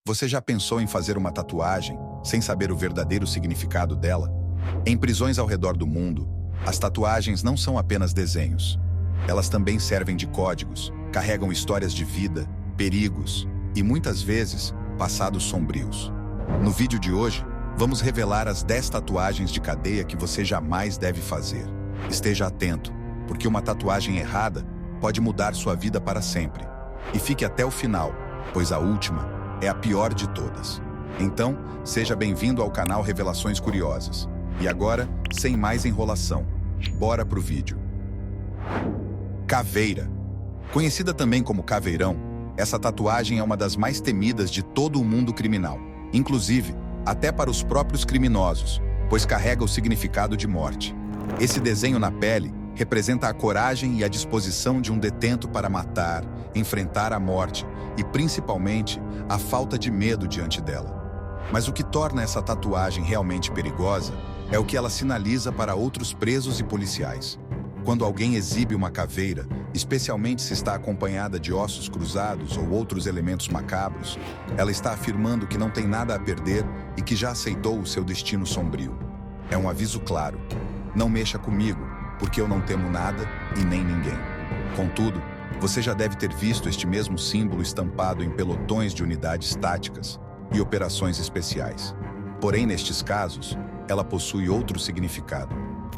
Você já pensou em fazer uma tatuagem sem saber o verdadeiro significado dela? Em prisões ao redor do mundo, as tatuagens não são apenas desenhos. Elas também servem de códigos, carregam histórias de vida, perigos e, muitas vezes, passados sombrios. No vídeo de hoje, vamos revelar as 10 tatuagens de cadeia que você jamais deve fazer. Esteja atento, porque uma tatuagem errada pode mudar sua vida para sempre. E fique até o final, pois a última é a pior de todas. Então, seja bem-vindo ao canal Revelações Curiosas. E agora, sem mais enrolação, bora pro vídeo. Caveira. Conhecida também como caveirão, essa tatuagem é uma das mais temidas de todo o mundo criminal. Inclusive, até para os próprios criminosos, pois carrega o significado de morte. Esse desenho na pele representa a coragem e a disposição de um detento para matar, enfrentar a morte e, principalmente, a falta de medo diante dela. Mas o que torna essa tatuagem realmente perigosa é o que ela sinaliza para outros presos e policiais. Quando alguém exibe uma caveira, especialmente se está acompanhada de ossos cruzados ou outros elementos macabros, ela está afirmando que não tem nada a perder e que já aceitou o seu destino sombrio. É um aviso claro: não mexa comigo, porque eu não temo nada e nem ninguém. Contudo, você já deve ter visto este mesmo símbolo estampado em pelotões de unidades táticas e operações especiais. Porém, nestes casos, ela possui outro significado.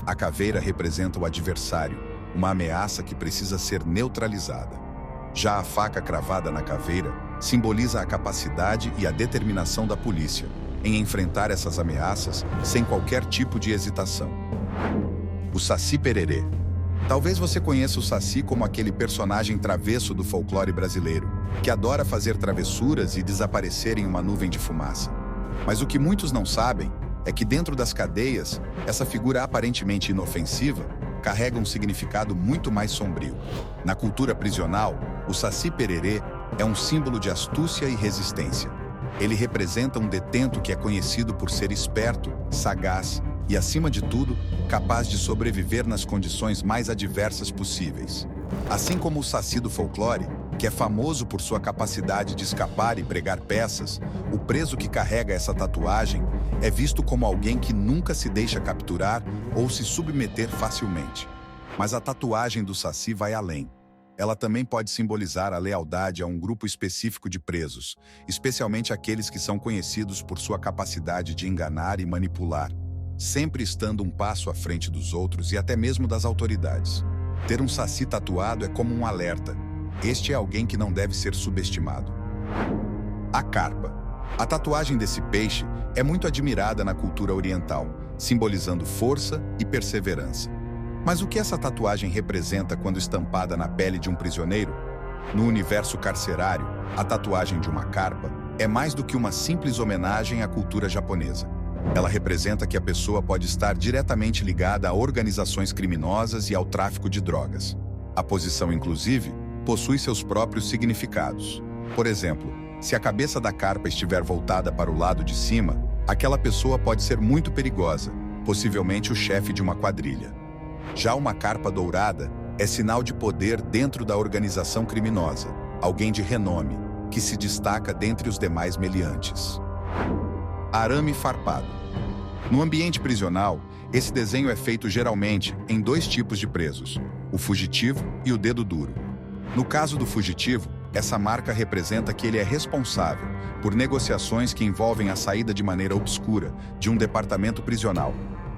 A caveira representa o adversário, uma ameaça que precisa ser neutralizada. Já a faca cravada na caveira simboliza a capacidade e a determinação da polícia em enfrentar essas ameaças sem qualquer tipo de hesitação. O Saci Pererê. Talvez você conheça o Saci como aquele personagem travesso do folclore brasileiro, que adora fazer travessuras e desaparecer em uma nuvem de fumaça. Mas o que muitos não sabem é que dentro das cadeias, essa figura aparentemente inofensiva carrega um significado muito mais sombrio. Na cultura prisional, o Saci Pererê é um símbolo de astúcia e resistência. Ele representa um detento que é conhecido por ser esperto, sagaz e, acima de tudo, capaz de sobreviver nas condições mais adversas possíveis. Assim como o Saci do folclore, que é famoso por sua capacidade de escapar e pregar peças, o preso que carrega essa tatuagem é visto como alguém que nunca se deixa capturar ou se submeter facilmente. Mas a tatuagem do Saci vai além. Ela também pode simbolizar a lealdade a um grupo específico de presos, especialmente aqueles que são conhecidos por sua capacidade de enganar e manipular, sempre estando um passo à frente dos outros e até mesmo das autoridades. Ter um saci tatuado é como um alerta. Este é alguém que não deve ser subestimado. A carpa. A tatuagem desse peixe é muito admirada na cultura oriental, simbolizando força e perseverança. Mas o que essa tatuagem representa quando estampada na pele de um prisioneiro? No universo carcerário, a tatuagem de uma carpa é mais do que uma simples homenagem à cultura japonesa. Ela representa que a pessoa pode estar diretamente ligada a organizações criminosas e ao tráfico de drogas. A posição, inclusive, possui seus próprios significados. Por exemplo, se a cabeça da carpa estiver voltada para o lado de cima, aquela pessoa pode ser muito perigosa, possivelmente o chefe de uma quadrilha. Já uma carpa dourada é sinal de poder dentro da organização criminosa, alguém de renome, que se destaca dentre os demais meliantes. Arame farpado. No ambiente prisional, esse desenho é feito geralmente em 2 tipos de presos, o fugitivo e o dedo duro. No caso do fugitivo, essa marca representa que ele é responsável por negociações que envolvem a saída de maneira obscura de um departamento prisional.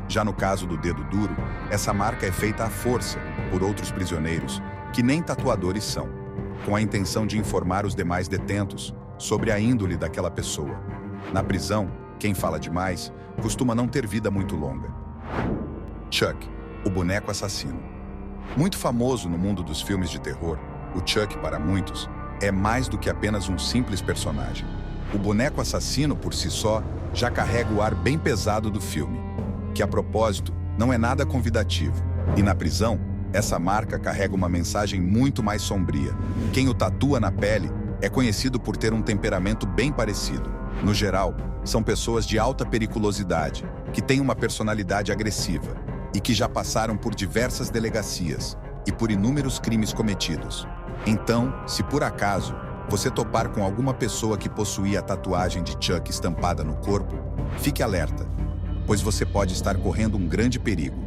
Já no caso do dedo duro, essa marca é feita à força por outros prisioneiros, que nem tatuadores são, com a intenção de informar os demais detentos sobre a índole daquela pessoa. Na prisão, quem fala demais costuma não ter vida muito longa. Chuck, o boneco assassino. Muito famoso no mundo dos filmes de terror, o Chuck, para muitos, é mais do que apenas um simples personagem. O boneco assassino, por si só, já carrega o ar bem pesado do filme, que, a propósito, não é nada convidativo. E na prisão, essa marca carrega uma mensagem muito mais sombria. Quem o tatua na pele é conhecido por ter um temperamento bem parecido. No geral, são pessoas de alta periculosidade, que têm uma personalidade agressiva e que já passaram por diversas delegacias e por inúmeros crimes cometidos. Então, se por acaso você topar com alguma pessoa que possuía a tatuagem de Chuck estampada no corpo, fique alerta, pois você pode estar correndo um grande perigo.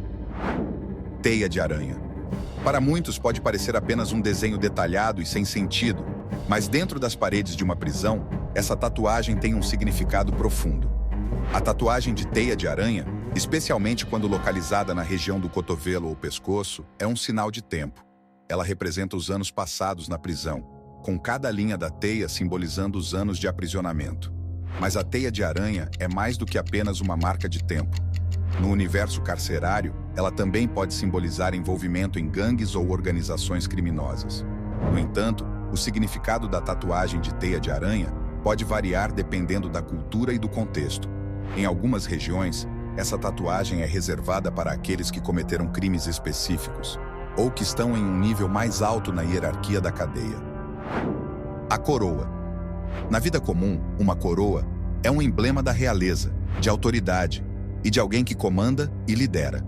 Teia de aranha. Para muitos pode parecer apenas um desenho detalhado e sem sentido, mas dentro das paredes de uma prisão, essa tatuagem tem um significado profundo. A tatuagem de teia de aranha, especialmente quando localizada na região do cotovelo ou pescoço, é um sinal de tempo. Ela representa os anos passados na prisão, com cada linha da teia simbolizando os anos de aprisionamento. Mas a teia de aranha é mais do que apenas uma marca de tempo. No universo carcerário, ela também pode simbolizar envolvimento em gangues ou organizações criminosas. No entanto, o significado da tatuagem de teia de aranha pode variar dependendo da cultura e do contexto. Em algumas regiões, essa tatuagem é reservada para aqueles que cometeram crimes específicos ou que estão em um nível mais alto na hierarquia da cadeia. A coroa. Na vida comum, uma coroa é um emblema da realeza, de autoridade e de alguém que comanda e lidera.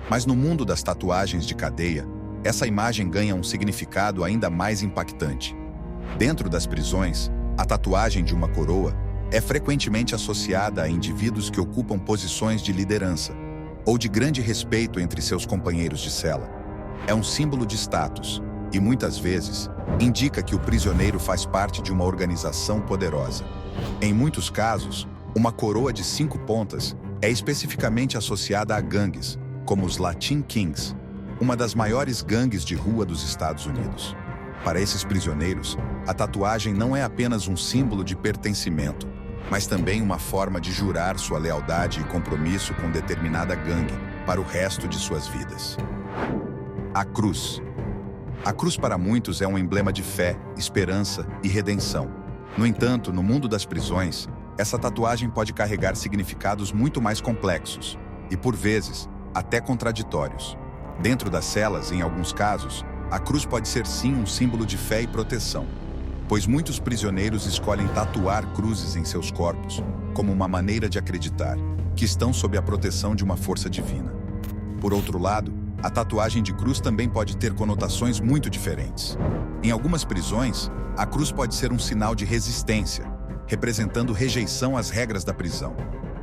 Mas no mundo das tatuagens de cadeia, essa imagem ganha um significado ainda mais impactante. Dentro das prisões, a tatuagem de uma coroa é frequentemente associada a indivíduos que ocupam posições de liderança ou de grande respeito entre seus companheiros de cela. É um símbolo de status e, muitas vezes, indica que o prisioneiro faz parte de uma organização poderosa. Em muitos casos, uma coroa de 5 pontas é especificamente associada a gangues, como os Latin Kings, uma das maiores gangues de rua dos Estados Unidos. Para esses prisioneiros, a tatuagem não é apenas um símbolo de pertencimento, mas também uma forma de jurar sua lealdade e compromisso com determinada gangue para o resto de suas vidas. A cruz. A cruz para muitos é um emblema de fé, esperança e redenção. No entanto, no mundo das prisões, essa tatuagem pode carregar significados muito mais complexos e, por vezes, até contraditórios. Dentro das celas, em alguns casos, a cruz pode ser sim um símbolo de fé e proteção, pois muitos prisioneiros escolhem tatuar cruzes em seus corpos como uma maneira de acreditar que estão sob a proteção de uma força divina. Por outro lado, a tatuagem de cruz também pode ter conotações muito diferentes. Em algumas prisões, a cruz pode ser um sinal de resistência, representando rejeição às regras da prisão,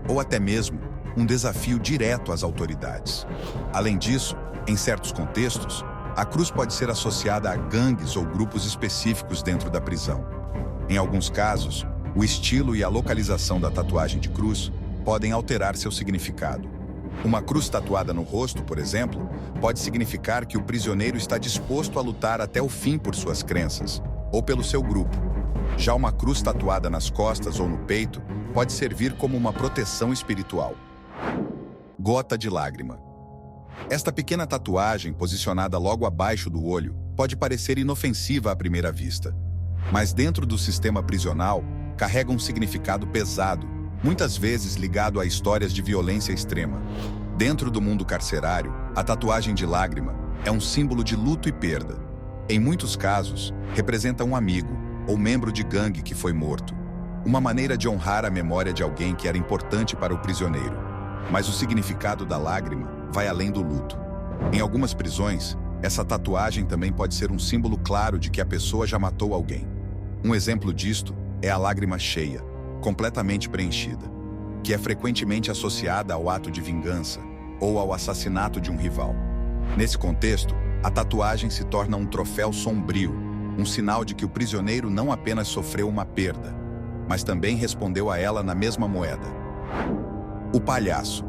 ou até mesmo um desafio direto às autoridades. Além disso, em certos contextos, a cruz pode ser associada a gangues ou grupos específicos dentro da prisão. Em alguns casos, o estilo e a localização da tatuagem de cruz podem alterar seu significado. Uma cruz tatuada no rosto, por exemplo, pode significar que o prisioneiro está disposto a lutar até o fim por suas crenças, ou pelo seu grupo. Já uma cruz tatuada nas costas ou no peito pode servir como uma proteção espiritual. Gota de lágrima. Esta pequena tatuagem, posicionada logo abaixo do olho, pode parecer inofensiva à primeira vista. Mas dentro do sistema prisional, carrega um significado pesado, muitas vezes ligado a histórias de violência extrema. Dentro do mundo carcerário, a tatuagem de lágrima é um símbolo de luto e perda. Em muitos casos, representa um amigo ou membro de gangue que foi morto. Uma maneira de honrar a memória de alguém que era importante para o prisioneiro. Mas o significado da lágrima vai além do luto. Em algumas prisões, essa tatuagem também pode ser um símbolo claro de que a pessoa já matou alguém. Um exemplo disto é a lágrima cheia, completamente preenchida, que é frequentemente associada ao ato de vingança ou ao assassinato de um rival. Nesse contexto, a tatuagem se torna um troféu sombrio, um sinal de que o prisioneiro não apenas sofreu uma perda, mas também respondeu a ela na mesma moeda. O palhaço.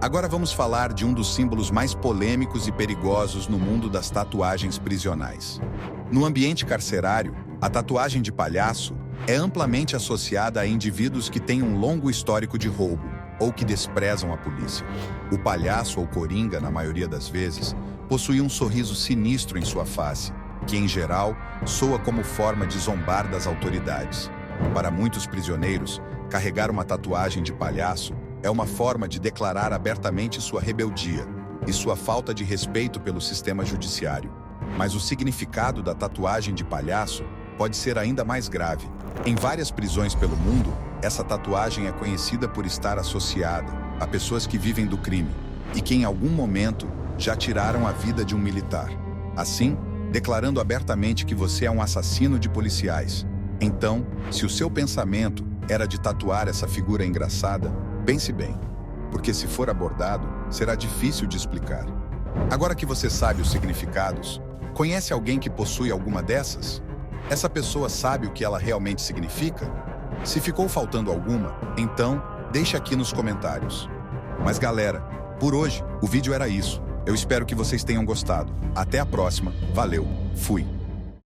Agora vamos falar de um dos símbolos mais polêmicos e perigosos no mundo das tatuagens prisionais. No ambiente carcerário, a tatuagem de palhaço é amplamente associada a indivíduos que têm um longo histórico de roubo ou que desprezam a polícia. O palhaço ou coringa, na maioria das vezes, possui um sorriso sinistro em sua face, que, em geral, soa como forma de zombar das autoridades. Para muitos prisioneiros, carregar uma tatuagem de palhaço é uma forma de declarar abertamente sua rebeldia e sua falta de respeito pelo sistema judiciário. Mas o significado da tatuagem de palhaço pode ser ainda mais grave. Em várias prisões pelo mundo, essa tatuagem é conhecida por estar associada a pessoas que vivem do crime e que em algum momento já tiraram a vida de um militar. Assim, declarando abertamente que você é um assassino de policiais. Então, se o seu pensamento era de tatuar essa figura engraçada, pense bem, porque se for abordado, será difícil de explicar. Agora que você sabe os significados, conhece alguém que possui alguma dessas? Essa pessoa sabe o que ela realmente significa? Se ficou faltando alguma, então deixe aqui nos comentários. Mas galera, por hoje, o vídeo era isso. Eu espero que vocês tenham gostado. Até a próxima. Valeu. Fui.